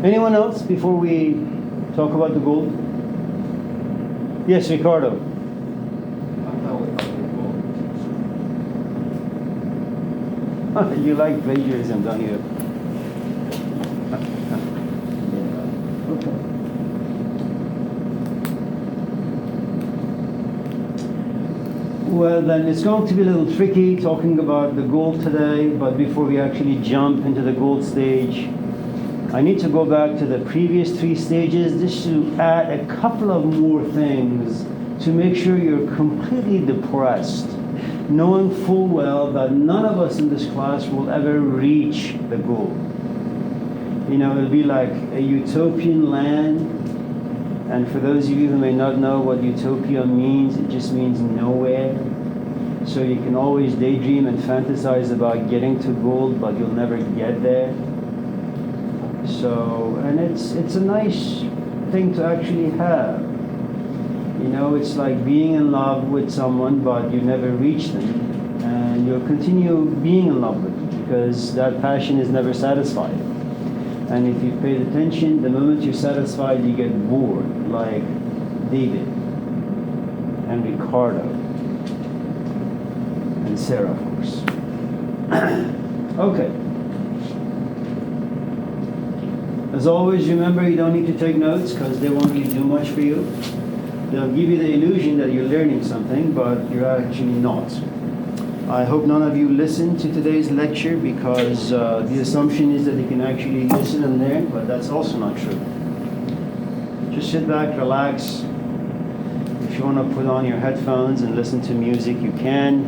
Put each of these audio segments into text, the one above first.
Anyone else before we talk about the gold? Yes, Ricardo. You like plagiarism, don't you? Okay. Well, then it's going to be a little tricky talking about the gold today, but before we actually jump into the gold stage, I need to go back to the previous 3 stages just to add a couple of more things to make sure you're completely depressed, knowing full well that none of us in this class will ever reach the goal. You know, it'll be like a utopian land, and for those of you who may not know what utopia means, it just means nowhere. So you can always daydream and fantasize about getting to gold, but you'll never get there. So, and it's a nice thing to actually have. You know, it's like being in love with someone, but you never reach them, and you'll continue being in love with them because that passion is never satisfied. And if you paid attention, the moment you're satisfied, you get bored, like David and Ricardo and Sarah, of course. Okay. As always, remember you don't need to take notes because they won't really do much for you. They'll give you the illusion that you're learning something, but you're actually not. I hope none of you listen to today's lecture because the assumption is that you can actually listen and learn, but that's also not true. Just sit back, relax. If you want to put on your headphones and listen to music, you can.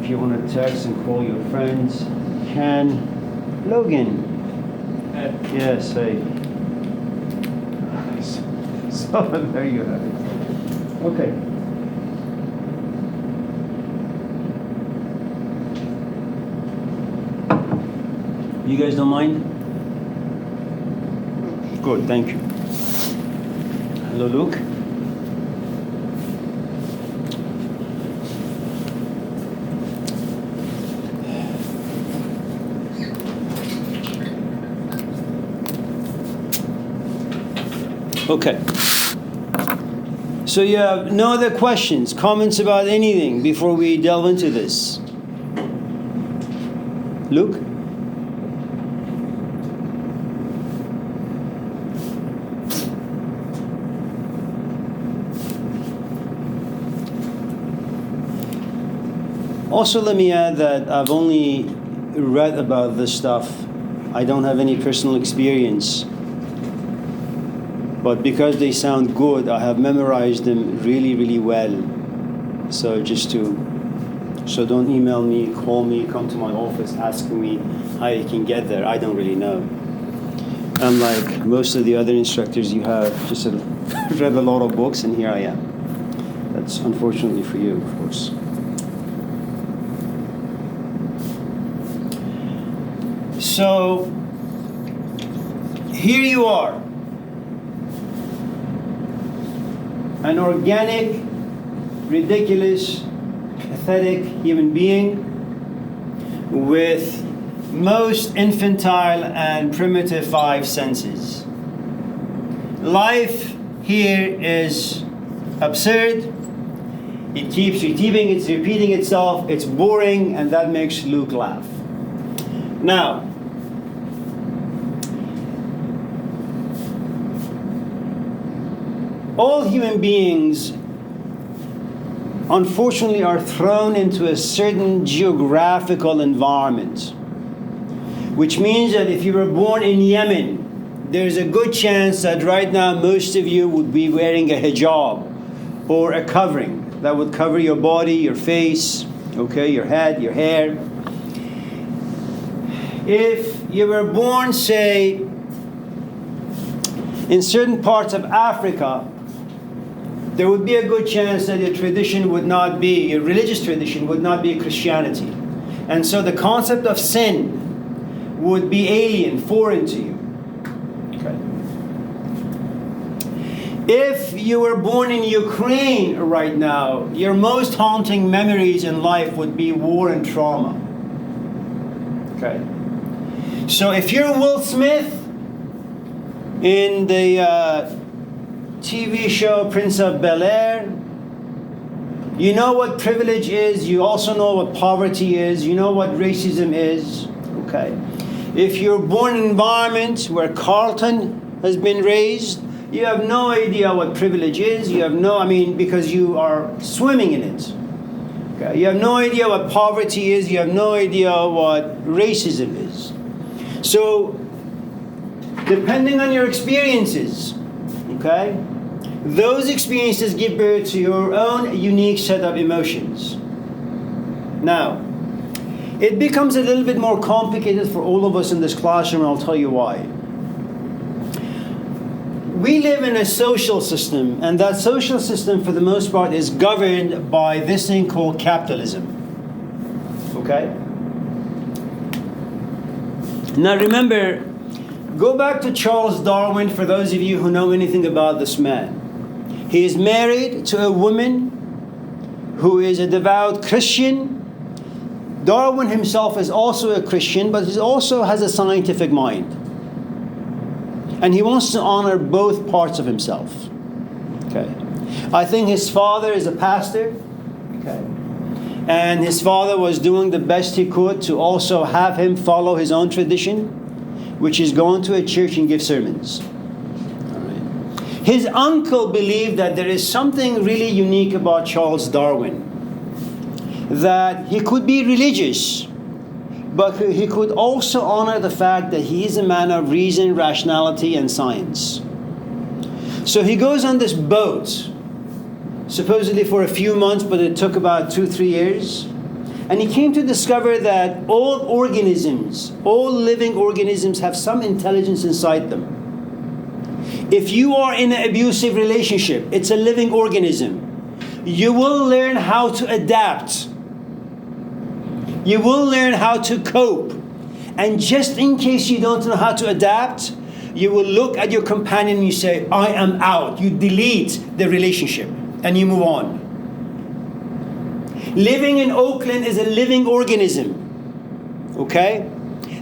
If you want to text and call your friends, you can. Logan. Yes, hey. So there you have it. Okay. You guys don't mind? Good, thank you. Hello, Luke. Okay. So you have no other questions, comments about anything before we delve into this? Luke? Also, let me add that I've only read about this stuff. I don't have any personal experience. But because they sound good, I have memorized them really, really well. So so don't email me, call me, come to my office asking me how you can get there. I don't really know. Unlike most of the other instructors you have, just sort of read a lot of books, and here I am. That's unfortunately for you, of course. So here you are. An organic, ridiculous, pathetic human being with most infantile and primitive 5 senses. Life here is absurd. It keeps repeating itself. It's boring, and that makes Luke laugh. Now, all human beings, unfortunately, are thrown into a certain geographical environment, which means that if you were born in Yemen, there's a good chance that right now most of you would be wearing a hijab or a covering that would cover your body, your face, okay, your head, your hair. If you were born, say, in certain parts of Africa, there would be a good chance that your religious tradition would not be Christianity. And so the concept of sin would be alien, foreign to you. Okay. If you were born in Ukraine right now, your most haunting memories in life would be war and trauma. Okay. So if you're Will Smith, In the TV show Prince of Bel-Air, you know what privilege is, you also know what poverty is, you know what racism is, okay? If you're born in an environment where Carlton has been raised, you have no idea what privilege is, because you are swimming in it. Okay? You have no idea what poverty is, you have no idea what racism is. So, depending on your experiences, okay, those experiences give birth to your own unique set of emotions. Now, it becomes a little bit more complicated for all of us in this classroom, and I'll tell you why. We live in a social system, and that social system, for the most part, is governed by this thing called capitalism. Okay? Now remember, go back to Charles Darwin for those of you who know anything about this man. He is married to a woman who is a devout Christian. Darwin himself is also a Christian, but he also has a scientific mind. And he wants to honor both parts of himself. Okay. I think his father is a pastor. Okay. And his father was doing the best he could to also have him follow his own tradition, which is going to a church and give sermons. His uncle believed that there is something really unique about Charles Darwin. That he could be religious, but he could also honor the fact that he is a man of reason, rationality, and science. So he goes on this boat, supposedly for a few months, but it took about 2-3 years. And he came to discover that all organisms, all living organisms, have some intelligence inside them. If you are in an abusive relationship, it's a living organism. You will learn how to adapt. You will learn how to cope. And just in case you don't know how to adapt, you will look at your companion and you say, I am out. You delete the relationship and you move on. Living in Oakland is a living organism. Okay?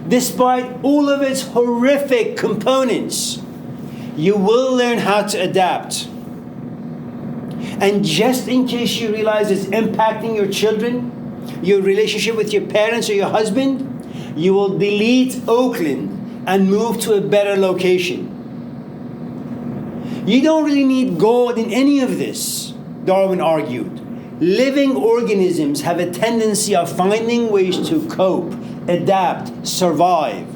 Despite all of its horrific components, you will learn how to adapt. And just in case you realize it's impacting your children, your relationship with your parents or your husband, you will delete Oakland and move to a better location. You don't really need God in any of this, Darwin argued. Living organisms have a tendency of finding ways to cope, adapt, survive.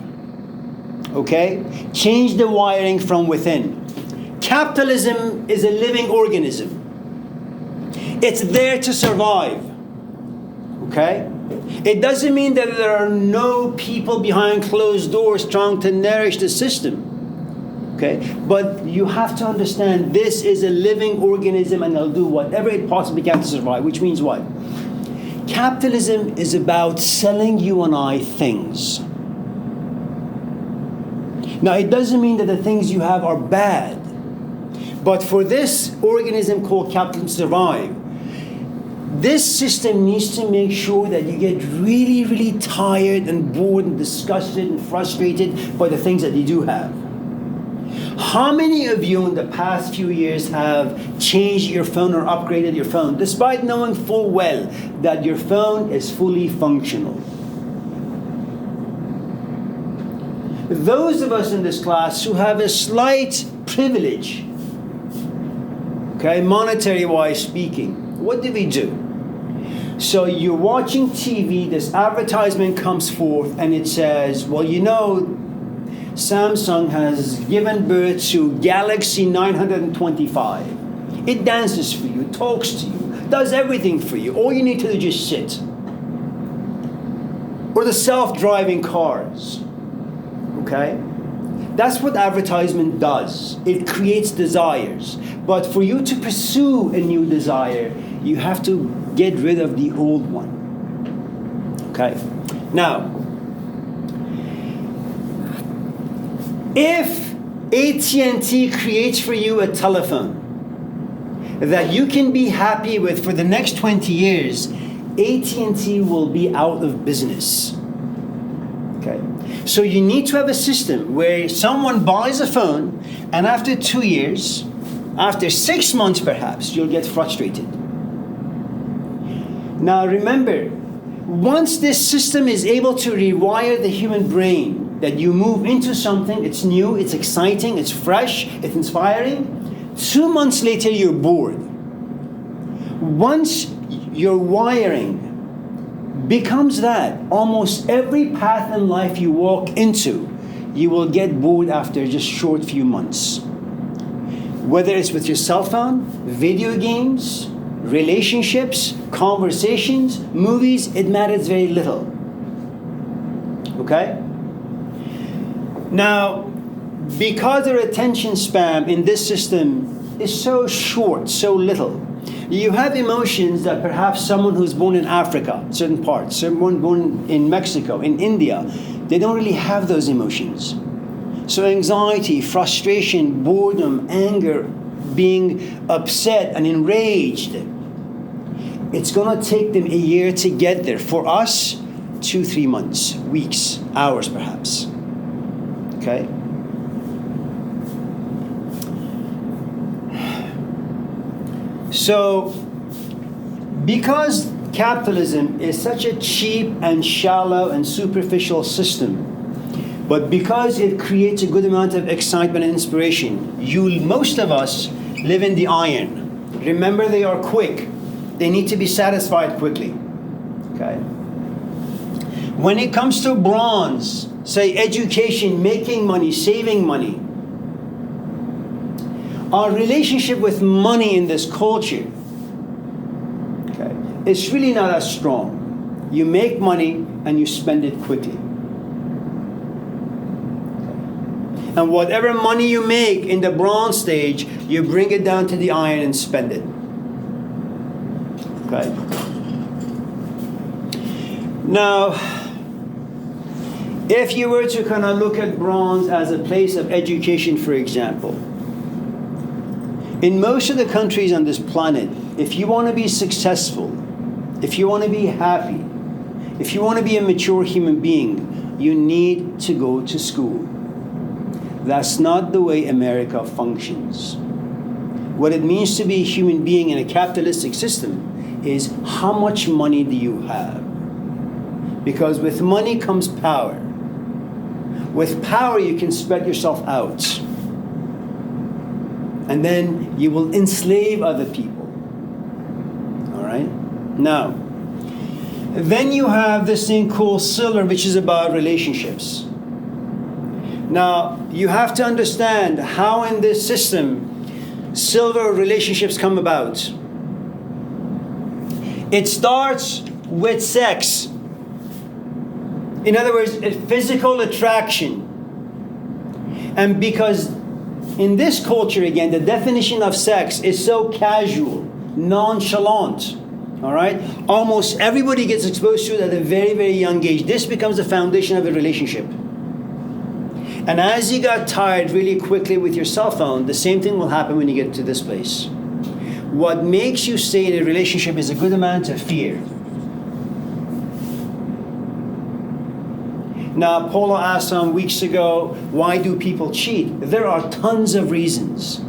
Okay? Change the wiring from within. Capitalism is a living organism. It's there to survive. Okay? It doesn't mean that there are no people behind closed doors trying to nourish the system. Okay? But you have to understand this is a living organism and it'll do whatever it possibly can to survive, which means what? Capitalism is about selling you and I things. Now, it doesn't mean that the things you have are bad. But for this organism called capitalism to survive, this system needs to make sure that you get really, really tired and bored and disgusted and frustrated by the things that you do have. How many of you in the past few years have changed your phone or upgraded your phone despite knowing full well that your phone is fully functional? Those of us in this class who have a slight privilege, okay, monetary-wise speaking, what do we do? So you're watching TV, this advertisement comes forth and it says, well, you know, Samsung has given birth to Galaxy 925. It dances for you, talks to you, does everything for you. All you need to do is just sit. Or the self-driving cars. Okay? That's what advertisement does. It creates desires. But for you to pursue a new desire, you have to get rid of the old one. Okay? Now, if AT&T creates for you a telephone that you can be happy with for the next 20 years, AT&T will be out of business. Okay? So you need to have a system where someone buys a phone, and after 2 years, after 6 months perhaps, you'll get frustrated. Now remember, once this system is able to rewire the human brain, that you move into something, it's new, it's exciting, it's fresh, it's inspiring, 2 months later you're bored. Once your wiring becomes that, almost every path in life you walk into, you will get bored after just short few months. Whether it's with your cell phone, video games, relationships, conversations, movies, it matters very little. Okay? Now, because our attention span in this system is so short, so little, you have emotions that perhaps someone who's born in Africa, certain parts, someone born in Mexico, in India, they don't really have those emotions. So anxiety, frustration, boredom, anger, being upset and enraged, it's going to take them a year to get there. For us, 2-3 months, weeks, hours perhaps. Okay? So, because capitalism is such a cheap and shallow and superficial system, but because it creates a good amount of excitement and inspiration, most of us live in the iron. Remember, they are quick. They need to be satisfied quickly. Okay? When it comes to bronze, say education, making money, saving money, our relationship with money in this culture, okay, it's really not as strong. You make money and you spend it quickly. And whatever money you make in the bronze stage, you bring it down to the iron and spend it. Okay. Now, if you were to kind of look at bronze as a place of education, for example, in most of the countries on this planet, if you want to be successful, if you want to be happy, if you want to be a mature human being, you need to go to school. That's not the way America functions. What it means to be a human being in a capitalistic system is how much money do you have? Because with money comes power. With power, you can spread yourself out. And then you will enslave other people. All right? Now, then you have this thing called silver, which is about relationships. Now, you have to understand how in this system silver relationships come about. It starts with sex. In other words, a physical attraction. And because in this culture, again, the definition of sex is so casual, nonchalant, all right? Almost everybody gets exposed to it at a very, very young age. This becomes the foundation of a relationship. And as you got tired really quickly with your cell phone, the same thing will happen when you get to this place. What makes you stay in a relationship is a good amount of fear. Now, Paula asked some weeks ago, why do people cheat? There are tons of reasons.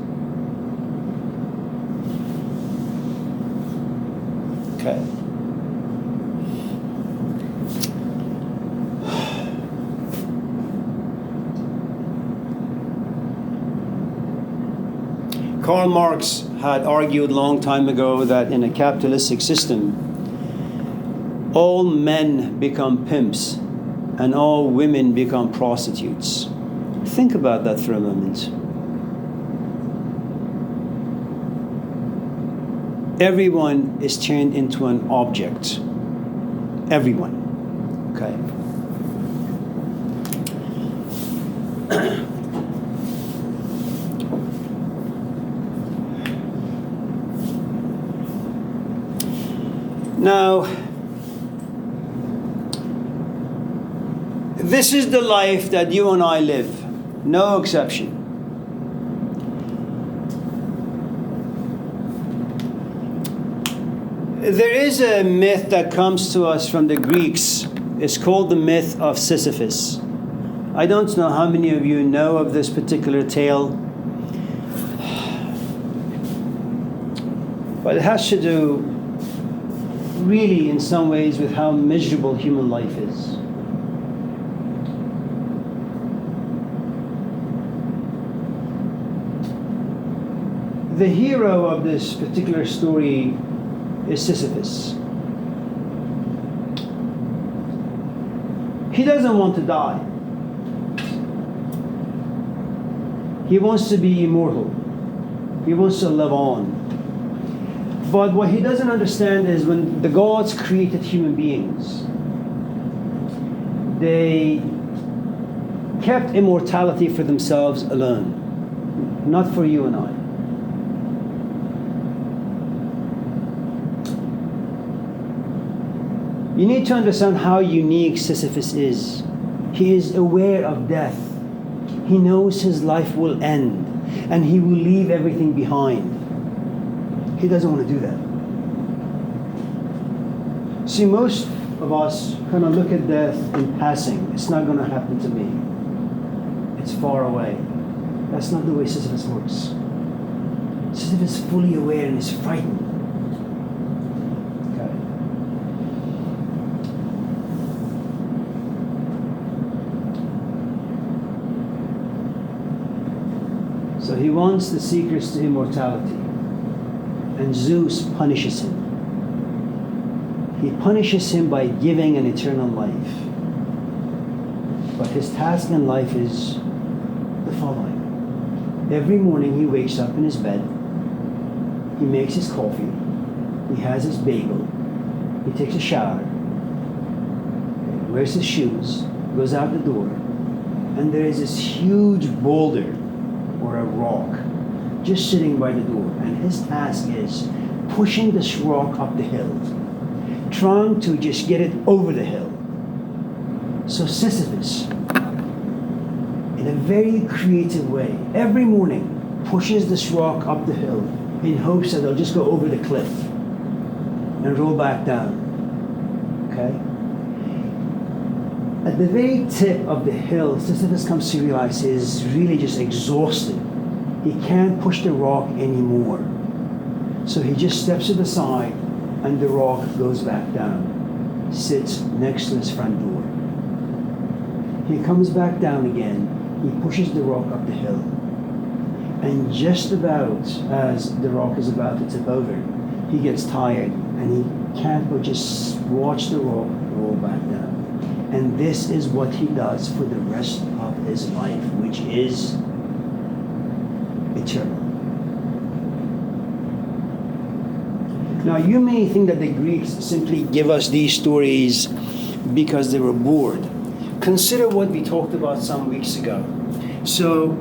Okay. Karl Marx had argued a long time ago that in a capitalistic system, all men become pimps and all women become prostitutes. Think about that for a moment. Everyone is turned into an object. Everyone. Okay? Now, this is the life that you and I live, no exception. There is a myth that comes to us from the Greeks. It's called the Myth of Sisyphus. I don't know how many of you know of this particular tale, but it has to do really in some ways with how miserable human life is. The hero of this particular story is Sisyphus. He doesn't want to die. He wants to be immortal. He wants to live on. But what he doesn't understand is when the gods created human beings, they kept immortality for themselves alone, not for you and I. You need to understand how unique Sisyphus is. He is aware of death. He knows his life will end and he will leave everything behind. He doesn't want to do that. See, most of us kind of look at death in passing. It's not going to happen to me. It's far away. That's not the way Sisyphus works. Sisyphus is fully aware and is frightened. So he wants the secrets to immortality, and Zeus punishes him. He punishes him by giving an eternal life. But his task in life is the following. Every morning he wakes up in his bed, he makes his coffee, he has his bagel, he takes a shower, wears his shoes, goes out the door, and there is this huge boulder or a rock just sitting by the door, and his task is pushing this rock up the hill, trying to just get it over the hill. So Sisyphus, in a very creative way, every morning pushes this rock up the hill in hopes that it'll just go over the cliff and roll back down. Okay? At the very tip of the hill, Sisyphus comes to realize he is really just exhausted. He can't push the rock anymore. So he just steps to the side and the rock goes back down, sits next to his front door. He comes back down again, he pushes the rock up the hill. And just about as the rock is about to tip over, he gets tired and he can't but just watch the rock roll back down. And this is what he does for the rest of his life, which is eternal. Now, you may think that the Greeks simply give us these stories because they were bored. Consider what we talked about some weeks ago. So,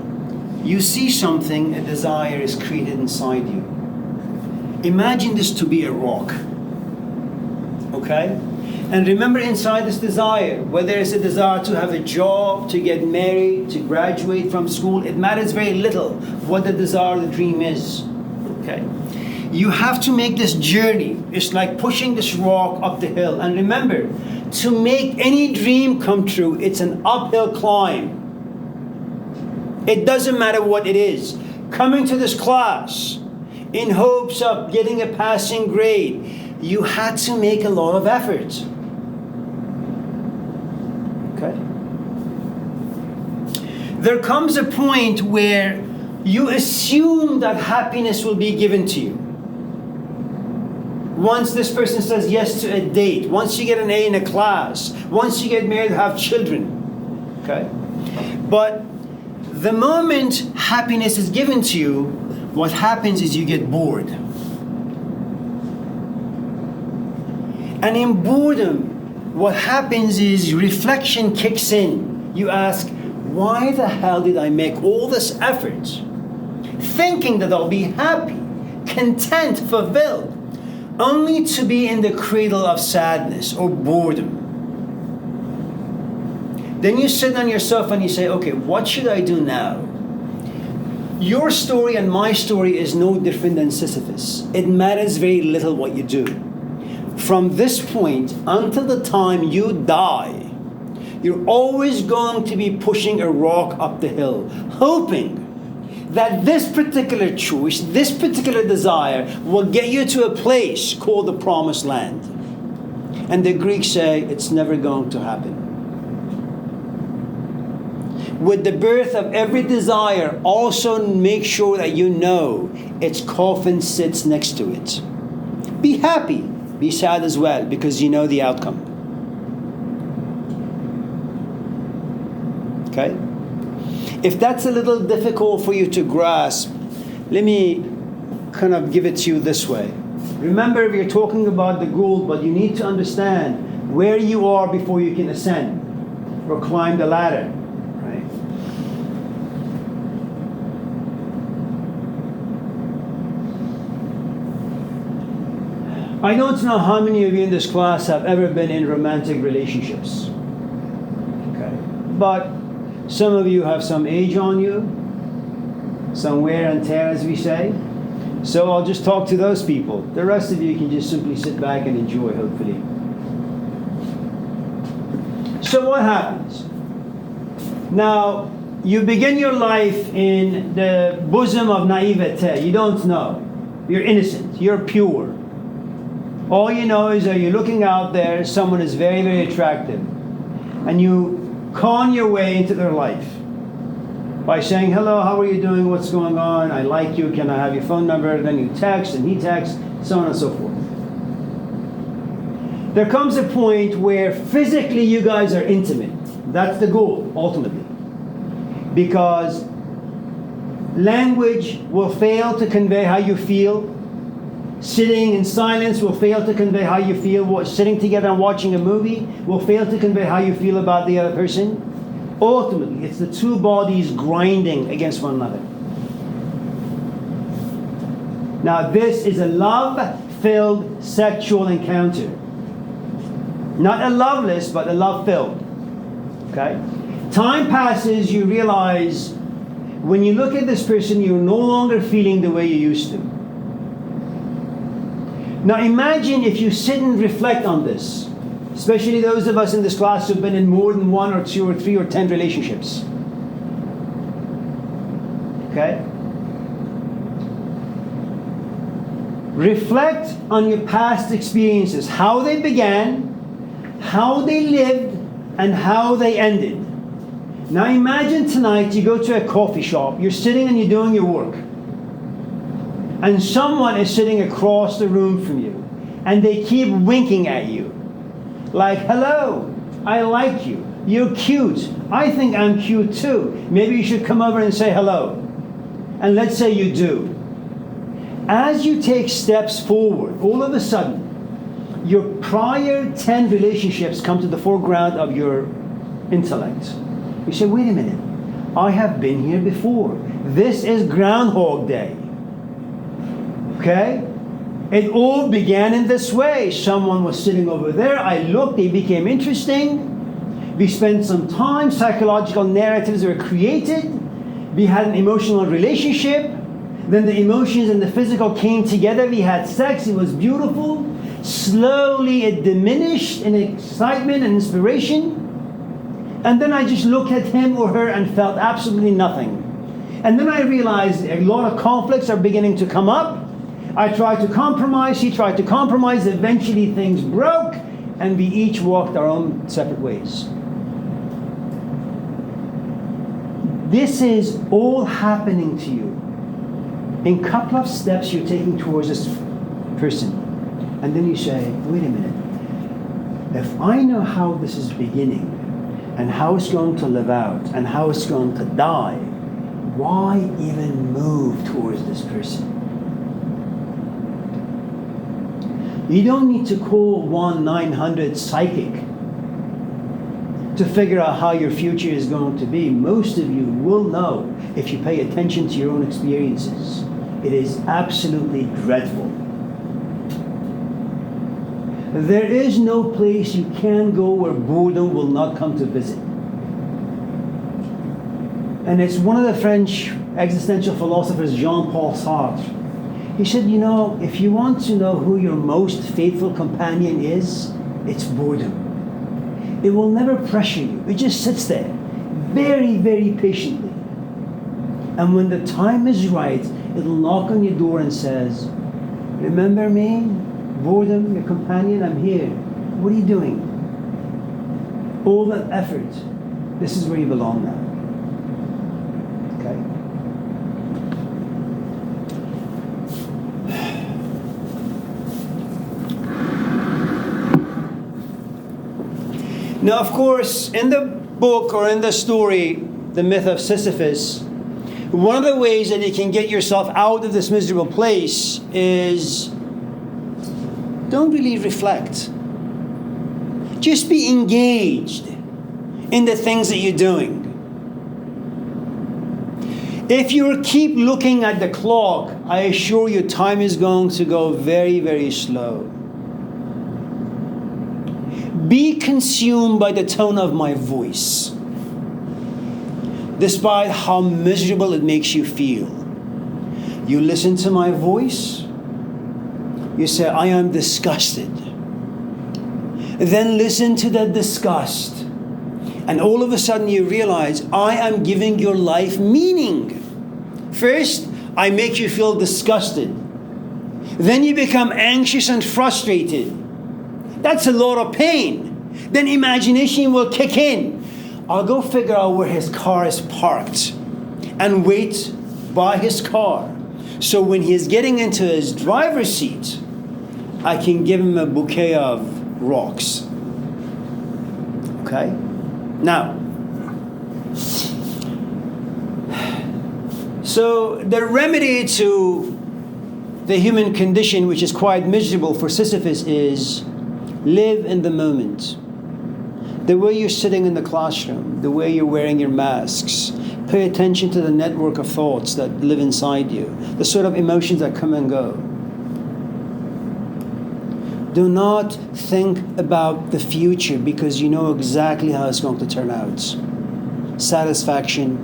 you see something, a desire is created inside you. Imagine this to be a rock. Okay? And remember, inside this desire, whether it's a desire to have a job, to get married, to graduate from school, it matters very little what the desire, the dream is. Okay? You have to make this journey. It's like pushing this rock up the hill. And remember, to make any dream come true, it's an uphill climb. It doesn't matter what it is. Coming to this class in hopes of getting a passing grade, you had to make a lot of effort. Okay? There comes a point where you assume that happiness will be given to you. Once this person says yes to a date, once you get an A in a class, once you get married, have children. Okay? But the moment happiness is given to you, what happens is you get bored. And in boredom, what happens is reflection kicks in. You ask, why the hell did I make all this effort, thinking that I'll be happy, content, fulfilled, only to be in the cradle of sadness or boredom? Then you sit on yourself and you say, okay, what should I do now? Your story and my story is no different than Sisyphus. It matters very little what you do. From this point until the time you die, You're always going to be pushing a rock up the hill, hoping that this particular choice, this particular desire will get you to a place called the promised land. And the Greeks say it's never going to happen. With the birth of every desire, also make sure that you know its coffin sits next to it. Be happy, be sad as well, because you know the outcome. Okay? If that's a little difficult for you to grasp, let me kind of give it to you this way. Remember, we're talking about the goal, but you need to understand where you are before you can ascend or climb the ladder. Right? I don't know how many of you in this class have ever been in romantic relationships. Okay. But some of you have some age on you, some wear and tear, as we say. So I'll just talk to those people. The rest of you can just simply sit back and enjoy, hopefully. So what happens? Now, you begin your life in the bosom of naivete. You don't know. You're innocent. You're pure. All you know is that you're looking out there, someone is very, very attractive. And you con your way into their life by saying, hello, how are you doing? What's going on? I like you. Can I have your phone number? Then you text and he texts, so on and so forth. There comes a point where physically you guys are intimate. That's the goal, ultimately. Because language will fail to convey how you feel. Sitting in silence will fail to convey how you feel. Sitting together and watching a movie will fail to convey how you feel about the other person. Ultimately, it's the two bodies grinding against one another. Now, this is a love-filled sexual encounter. Not a loveless, but a love-filled. Okay? Time passes, you realize when you look at this person, you're no longer feeling the way you used to. Now imagine if you sit and reflect on this, especially those of us in this class who've been in more than 1 or 2 or 3 or 10 relationships. Okay? Reflect on your past experiences, how they began, how they lived, and how they ended. Now imagine tonight you go to a coffee shop, you're sitting and you're doing your work. And someone is sitting across the room from you, and they keep winking at you. Like, hello, I like you, you're cute, I think I'm cute too. Maybe you should come over and say hello. And let's say you do. As you take steps forward, all of a sudden, your prior 10 relationships come to the foreground of your intellect. You say, wait a minute, I have been here before. This is Groundhog Day. Okay? It all began in this way. Someone was sitting over there. I looked. They became interesting. We spent some time. Psychological narratives were created. We had an emotional relationship. Then the emotions and the physical came together. We had sex. It was beautiful. Slowly it diminished in excitement and inspiration. And then I just looked at him or her and felt absolutely nothing. And then I realized a lot of conflicts are beginning to come up. I tried to compromise, he tried to compromise, eventually things broke, and we each walked our own separate ways. This is all happening to you. In a couple of steps you're taking towards this person. And then you say, wait a minute, if I know how this is beginning, and how it's going to live out, and how it's going to die, why even move towards this person? You don't need to call 1-900 psychic to figure out how your future is going to be. Most of you will know if you pay attention to your own experiences. It is absolutely dreadful. There is no place you can go where boredom will not come to visit. And it's one of the French existential philosophers, Jean-Paul Sartre. He said, you know, if you want to know who your most faithful companion is, it's boredom. It will never pressure you. It just sits there, very, very patiently. And when the time is right, it'll knock on your door and says, remember me? Boredom, your companion, I'm here. What are you doing? All that effort, this is where you belong now. Okay? Now, of course, in the book or in the story, The Myth of Sisyphus, one of the ways that you can get yourself out of this miserable place is don't really reflect. Just be engaged in the things that you're doing. If you keep looking at the clock, I assure you time is going to go very, very slow. Be consumed by the tone of my voice, despite how miserable it makes you feel. You listen to my voice, you say, I am disgusted. Then listen to that disgust. And all of a sudden you realize, I am giving your life meaning. First, I make you feel disgusted. Then you become anxious and frustrated. That's a lot of pain. Then imagination will kick in. I'll go figure out where his car is parked and wait by his car. So when he's getting into his driver's seat, I can give him a bouquet of rocks. Okay? Now, so the remedy to the human condition, which is quite miserable for Sisyphus, is live in the moment. The way you're sitting in the classroom, the way you're wearing your masks, pay attention to the network of thoughts that live inside you, the sort of emotions that come and go. Do not think about the future because you know exactly how it's going to turn out. Satisfaction,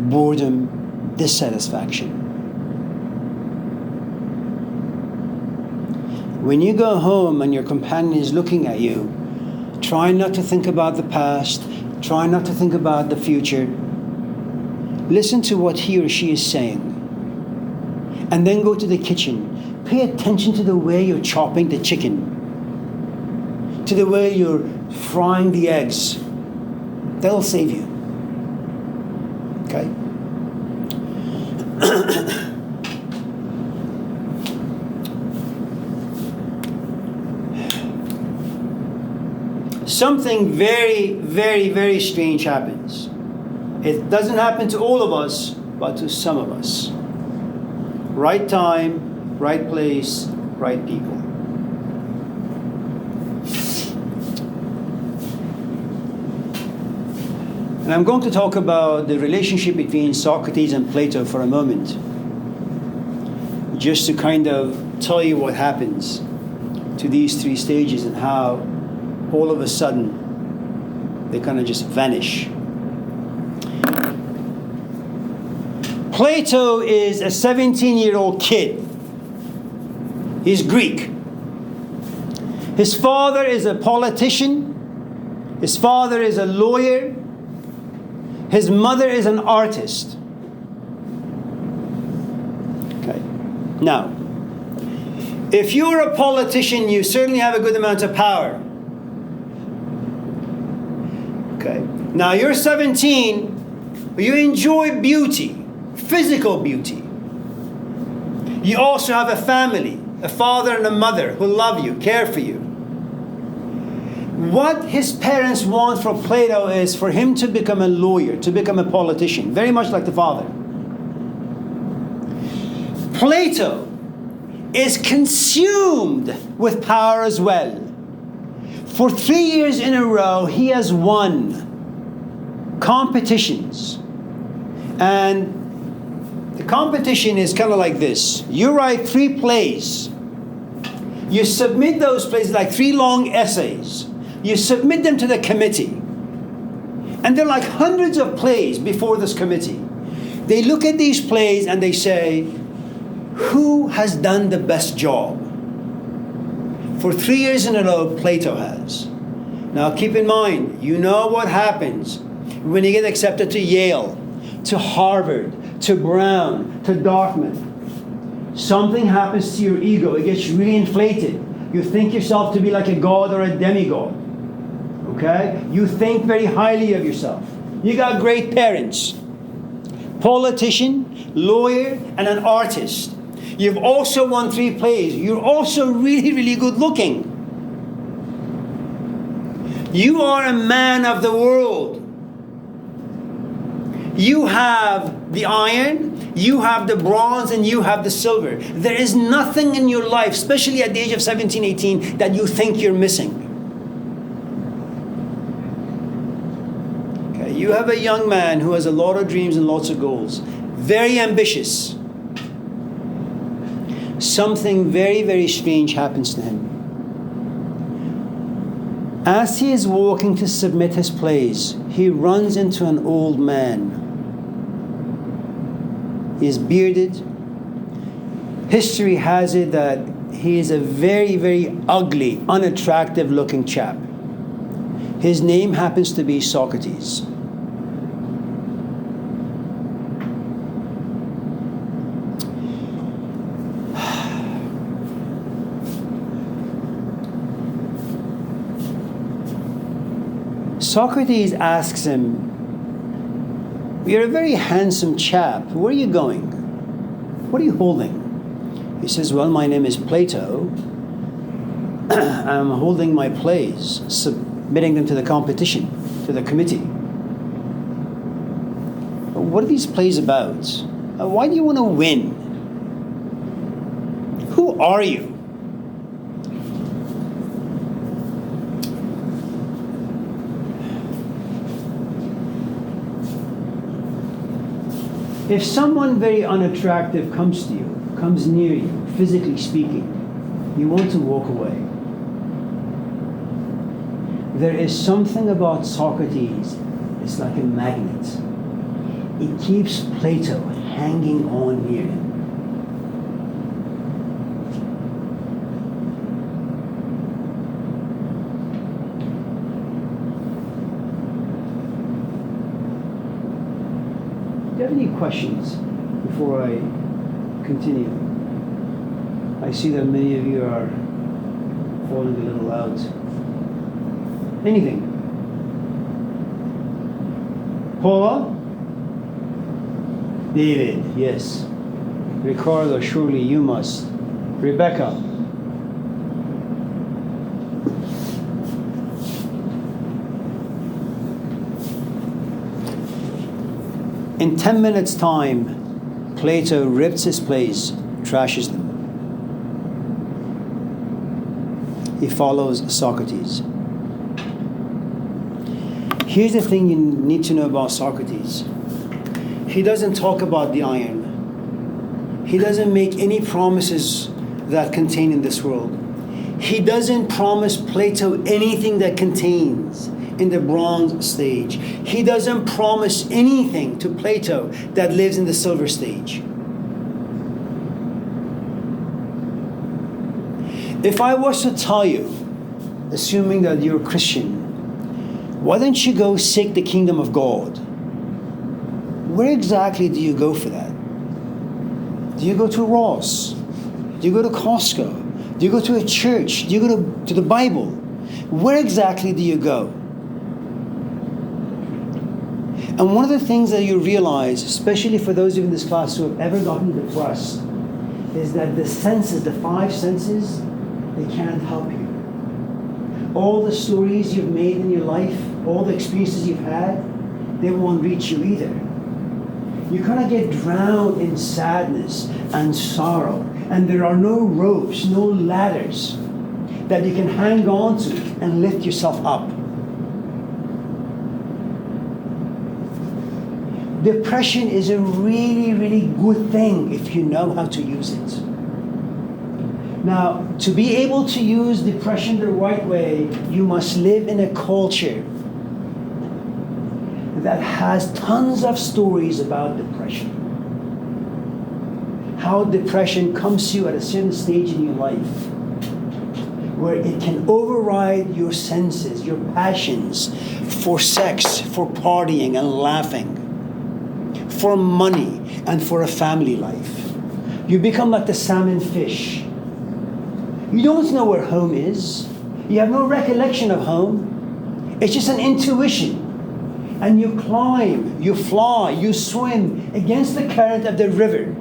boredom, dissatisfaction. When you go home and your companion is looking at you, try not to think about the past, try not to think about the future. Listen to what he or she is saying. And then go to the kitchen. Pay attention to the way you're chopping the chicken, to the way you're frying the eggs. That'll save you. Okay? Something very, very, very strange happens. It doesn't happen to all of us, but to some of us. Right time, right place, right people. And I'm going to talk about the relationship between Socrates and Plato for a moment, just to kind of tell you what happens to these three stages and how all of a sudden they kind of just vanish. Plato is a 17-year-old kid. He's Greek. His father is a politician. His father is a lawyer. His mother is an artist. Okay. Now, if you're a politician, you certainly have a good amount of power. Okay. Now, you're 17, you enjoy beauty. Physical beauty. You also have a family, a father and a mother who love you, care for you. What his parents want for Plato is for him to become a lawyer, to become a politician, very much like the father. Plato is consumed with power as well. For 3 years in a row, he has won competitions. And the competition is kind of like this. You write 3 plays. You submit those plays like 3 long essays. You submit them to the committee. And they're like hundreds of plays before this committee. They look at these plays and they say, who has done the best job? For 3 years in a row, Plato has. Now keep in mind, you know what happens when you get accepted to Yale, to Harvard, to Brown, to Dartmouth. Something happens to your ego. It gets really inflated. You think yourself to be like a god or a demigod. Okay? You think very highly of yourself. You got great parents. Politician, lawyer, and an artist. You've also won 3 plays. You're also really, really good looking. You are a man of the world. You have the iron, you have the bronze, and you have the silver. There is nothing in your life, especially at the age of 17, 18, that you think you're missing. Okay, you have a young man who has a lot of dreams and lots of goals. Very ambitious. Something very, very strange happens to him. As he is walking to submit his plays, he runs into an old man. He is bearded. History has it that he is a very, very ugly, unattractive looking chap. His name happens to be Socrates. Socrates asks him, "You're a very handsome chap. Where are you going? What are you holding?" He says, "Well, my name is Plato. I'm holding my plays, submitting them to the competition, to the committee." "What are these plays about? Why do you want to win? Who are you?" If someone very unattractive comes to you, comes near you, physically speaking, you want to walk away. There is something about Socrates, it's like a magnet. It keeps Plato hanging on near him. Do you have any questions before I continue? I see that many of you are falling a little out. Anything? Paula? David, yes. Ricardo, surely you must. Rebecca? In 10 minutes' time, Plato rips his plays, trashes them. He follows Socrates. Here's the thing you need to know about Socrates. He doesn't talk about the iron. He doesn't make any promises that contain in this world. He doesn't promise Plato anything that contains in the bronze stage. He doesn't promise anything to Plato that lives in the silver stage. If I was to tell you, assuming that you're a Christian, why don't you go seek the kingdom of God? Where exactly do you go for that? Do you go to Ross? Do you go to Costco? Do you go to a church? Do you go to the Bible? Where exactly do you go? And one of the things that you realize, especially for those of you in this class who have ever gotten depressed, is that the senses, the 5 senses, they can't help you. All the stories you've made in your life, all the experiences you've had, they won't reach you either. You kind of get drowned in sadness and sorrow, and there are no ropes, no ladders that you can hang on to and lift yourself up. Depression is a really, really good thing if you know how to use it. Now, to be able to use depression the right way, you must live in a culture that has tons of stories about depression. How depression comes to you at a certain stage in your life. where it can override your senses, your passions for sex, for partying and laughing, for money and for a family life. You become like the salmon fish. You don't know where home is. You have no recollection of home. It's just an intuition. And you climb, you fly, you swim against the current of the river.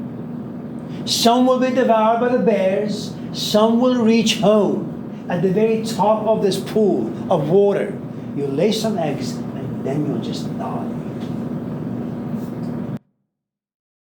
Some will be devoured by the bears. Some will reach home at the very top of this pool of water. You lay some eggs and then you'll just die.